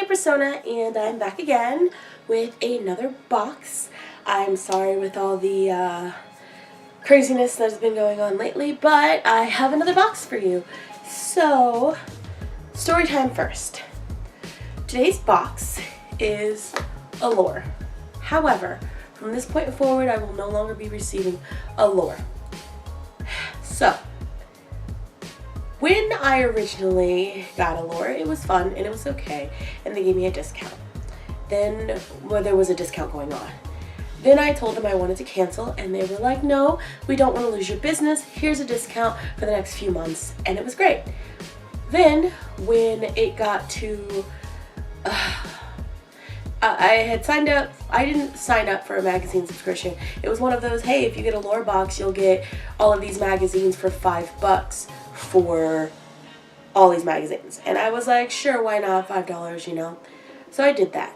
Persona, and I'm back again with another box. I'm sorry with all the craziness that has been going on lately, but I have another box for you. So, story time first. Today's box is Allure. However, from this point forward, I will no longer be receiving Allure. So, when I originally got Allure, it was fun and it was okay, and they gave me a discount. Then, well, there was a discount going on. Then I told them I wanted to cancel, and they were like, no, we don't want to lose your business. Here's a discount for the next few months, and it was great. Then, when it got to, I had signed up, I didn't sign up for a magazine subscription. It was one of those, hey, if you get a Allure box, you'll get all of these magazines for $5 for all these magazines. And I was like, sure, why not, $5, you know? So I did that.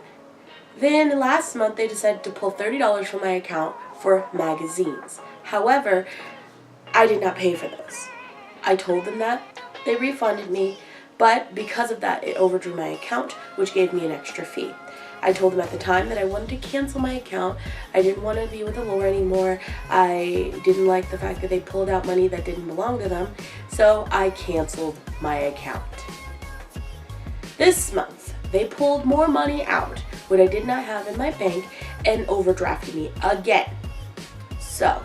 Then last month they decided to pull $30 from my account for magazines. However, I did not pay for those. I told them that. They refunded me, but because of that, it overdrew my account, which gave me an extra fee. I told them at the time that I wanted to cancel my account. I didn't want to be with Allure anymore. I didn't like the fact that they pulled out money that didn't belong to them, so I canceled my account. This month, they pulled more money out, what I did not have in my bank, and overdrafted me again. So,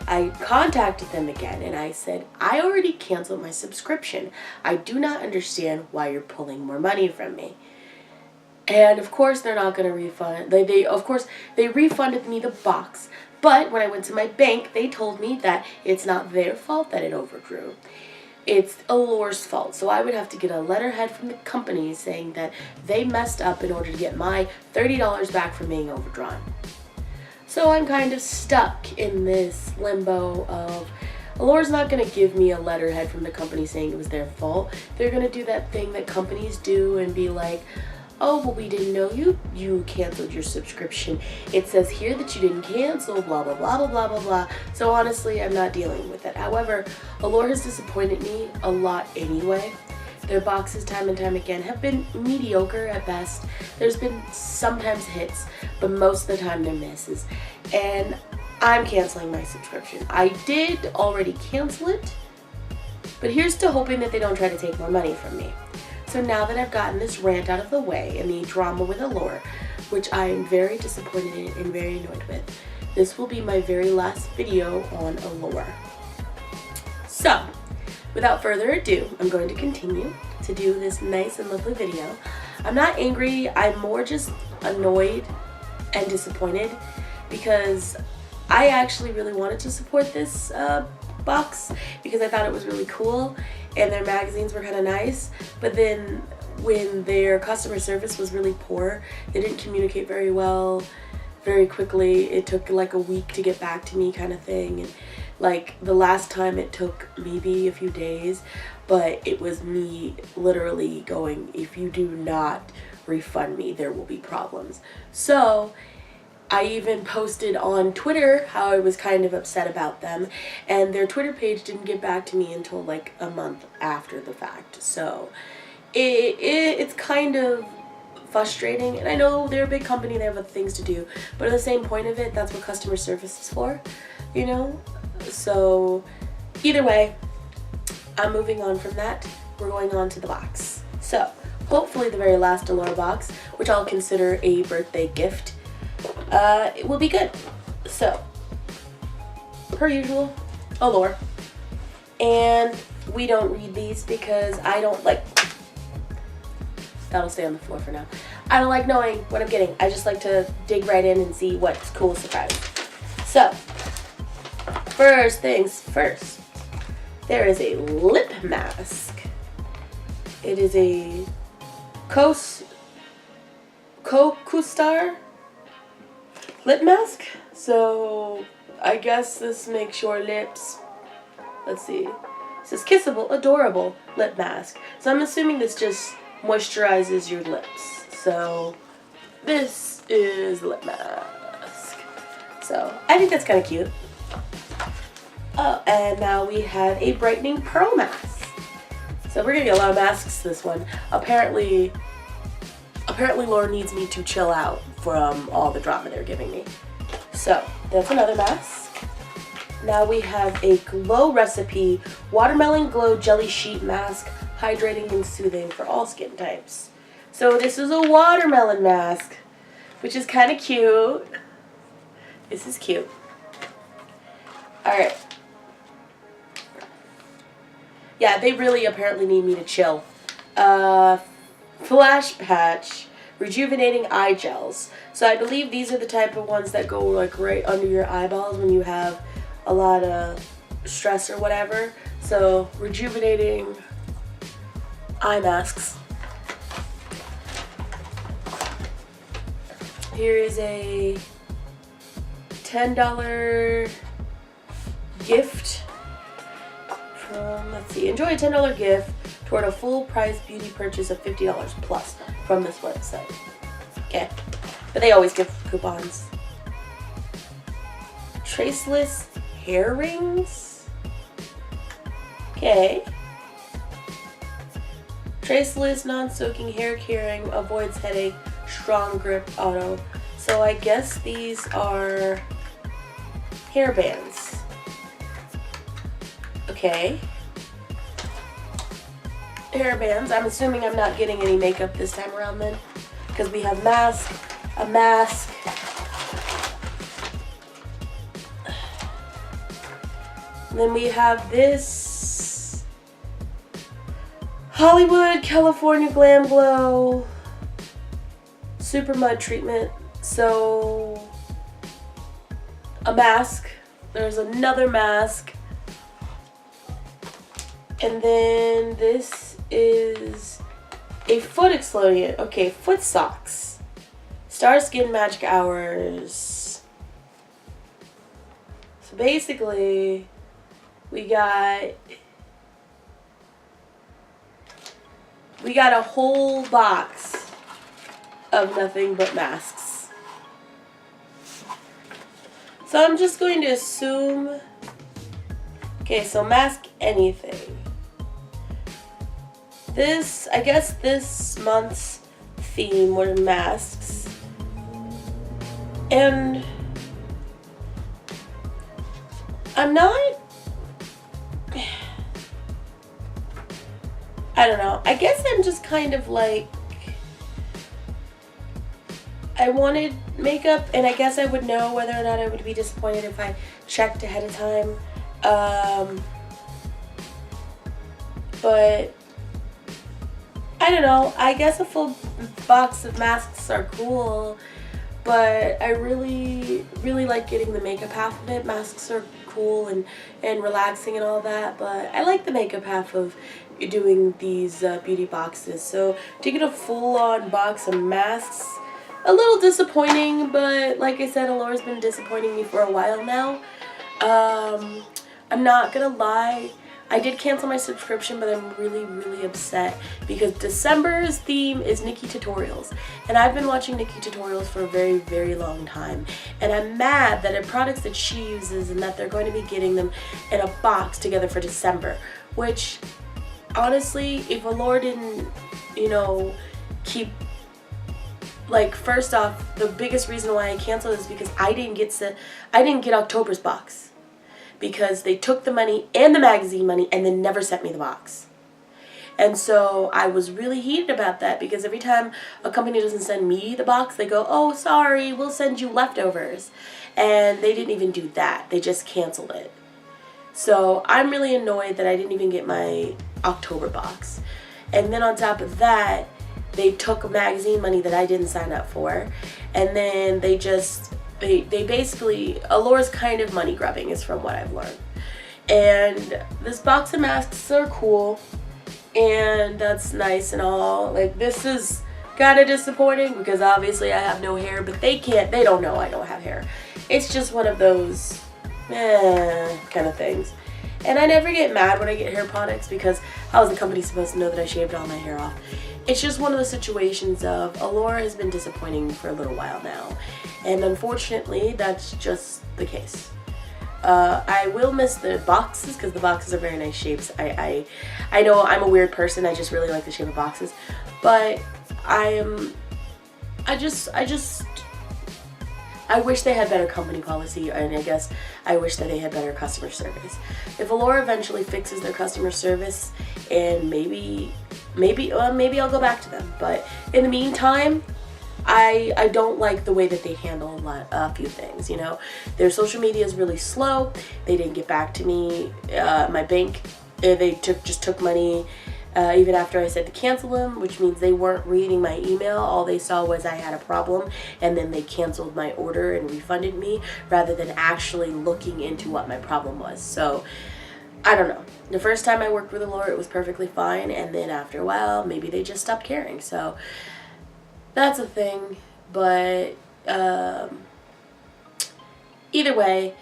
I contacted them again and I said, I already canceled my subscription. I do not understand why you're pulling more money from me. And of course they're not going to refund. They refunded me the box. But when I went to my bank, they told me that it's not their fault that it overdrew. It's Allure's fault. So I would have to get a letterhead from the company saying that they messed up in order to get my $30 back from being overdrawn. So I'm kind of stuck in this limbo of Allure's not going to give me a letterhead from the company saying it was their fault. They're going to do that thing that companies do and be like, oh, well, we didn't know you canceled your subscription. It says here that you didn't cancel, blah, blah, blah, blah, blah, blah, blah. So honestly, I'm not dealing with it. However, Allure has disappointed me a lot anyway. Their boxes, time and time again, have been mediocre at best. There's been sometimes hits, but most of the time they're misses. And I'm canceling my subscription. I did already cancel it, but here's to hoping that they don't try to take more money from me. So now that I've gotten this rant out of the way and the drama with Allure, which I am very disappointed in and very annoyed with, this will be my very last video on Allure. So, without further ado, I'm going to continue to do this nice and lovely video. I'm not angry, I'm more just annoyed and disappointed because I actually really wanted to support this box because I thought it was really cool and their magazines were kind of nice, but then when their customer service was really poor, they didn't communicate very well, very quickly. It took like a week to get back to me kind of thing, and like the last time it took maybe a few days, but it was me literally going, if you do not refund me, there will be problems. So I even posted on Twitter how I was kind of upset about them, and their Twitter page didn't get back to me until like a month after the fact. So it's kind of frustrating, and I know they're a big company, they have other things to do, but at the same point of it, that's what customer service is for, you know? So either way, I'm moving on from that. We're going on to the box. So hopefully the very last Allure box, which I'll consider a birthday gift, it will be good. So, per usual, Allure. And we don't read these because I don't like, that'll stay on the floor for now. I don't like knowing what I'm getting. I just like to dig right in and see what's cool surprises. So, first things first, there is a lip mask. It is a Co-Star lip mask. So I guess this makes your lips, let's see, it says kissable, adorable lip mask. So I'm assuming this just moisturizes your lips. So this is lip mask. So I think that's kind of cute. Oh, and now we have a brightening pearl mask. So we're gonna get a lot of masks this one. Apparently apparently Laura needs me to chill out from all the drama they're giving me. So that's another mask. Now we have a Glow Recipe Watermelon Glow Jelly Sheet Mask, hydrating and soothing for all skin types. So this is a watermelon mask, which is kind of cute. This is cute. Alright. Yeah, they really apparently need me to chill. Flash Patch Rejuvenating Eye Gels. So I believe these are the type of ones that go like right under your eyeballs when you have a lot of stress or whatever. So rejuvenating eye masks. Here is a $10 gift from, let's see, enjoy a $10 gift toward a full price beauty purchase of $50 plus from this website. Okay, but they always give coupons. Traceless hair rings. Okay. Traceless, non-soaking hair caring, avoids headache, strong grip auto. So I guess these are hair bands. Okay. Hair bands. I'm assuming I'm not getting any makeup this time around then, because we have mask, a mask, and then we have this Hollywood California Glam Glow Super Mud Treatment. So a mask, there's another mask, and then this is a foot exfoliant. Okay, foot socks. Star Skin Magic Hours. So basically, we got a whole box of nothing but masks. So I'm just going to assume, okay, so mask anything. This, I guess this month's theme were masks. And I'm not, I don't know. I guess I'm just kind of like, I wanted makeup, and I guess I would know whether or not I would be disappointed if I checked ahead of time. But I don't know. I guess a full box of masks are cool, but I really like getting the makeup half of it. Masks are cool and relaxing and all that, but I like the makeup half of doing these beauty boxes. So to get a full-on box of masks, a little disappointing, but like I said, Allure's been disappointing me for a while now. I'm not gonna lie, I did cancel my subscription, but I'm really upset because December's theme is Nikki Tutorials, and I've been watching Nikki Tutorials for a very long time, and I'm mad that the products that she uses and that they're going to be getting them in a box together for December, which honestly, if Allure didn't, you know, keep, like, first off, the biggest reason why I canceled is because I didn't get October's box, because they took the money and the magazine money and then never sent me the box. And so I was really heated about that, because every time a company doesn't send me the box, they go, oh, sorry, we'll send you leftovers. And they didn't even do that. They just canceled it. So I'm really annoyed that I didn't even get my October box. And then on top of that, they took magazine money that I didn't sign up for. And then they basically, Allure's kind of money grubbing is from what I've learned. And this box of masks are cool, and that's nice and all. Like, this is kind of disappointing because obviously I have no hair, but they don't know I don't have hair. It's just one of those kind of things. And I never get mad when I get hair products, because how is the company supposed to know that I shaved all my hair off? It's just one of the situations of Allure has been disappointing for a little while now. And unfortunately, that's just the case. I will miss the boxes, because the boxes are very nice shapes. I know I'm a weird person. I just really like the shape of boxes. But I am I wish they had better company policy, and I guess I wish that they had better customer service. If Allure eventually fixes their customer service, and maybe I'll go back to them. But in the meantime, I don't like the way that they handle a few things. You know, their social media is really slow. They didn't get back to me. My bank, they just took money. Even after I said to cancel them, which means they weren't reading my email. All they saw was I had a problem, and then they canceled my order and refunded me rather than actually looking into what my problem was. So I don't know. The first time I worked with Allure, it was perfectly fine, and then after a while, maybe they just stopped caring. So that's a thing. But either way,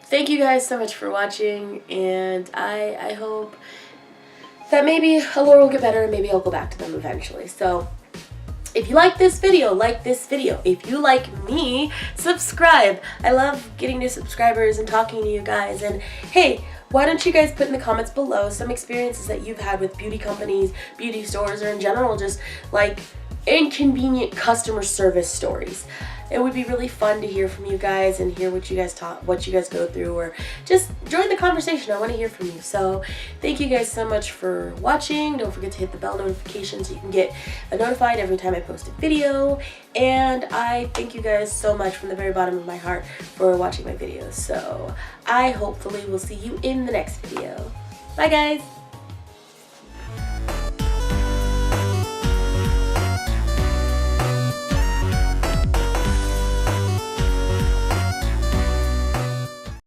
thank you guys so much for watching, and I hope that maybe Allure will get better and maybe I'll go back to them eventually. So if you like this video, like this video. If you like me, subscribe. I love getting new subscribers and talking to you guys. And hey, why don't you guys put in the comments below some experiences that you've had with beauty companies, beauty stores, or in general, just like inconvenient customer service stories. It would be really fun to hear from you guys and hear what you guys go through, or just join the conversation. I want to hear from you. So thank you guys so much for watching. Don't forget to hit the bell notification so you can get notified every time I post a video. And I thank you guys so much from the very bottom of my heart for watching my videos. So I hopefully will see you in the next video. Bye guys!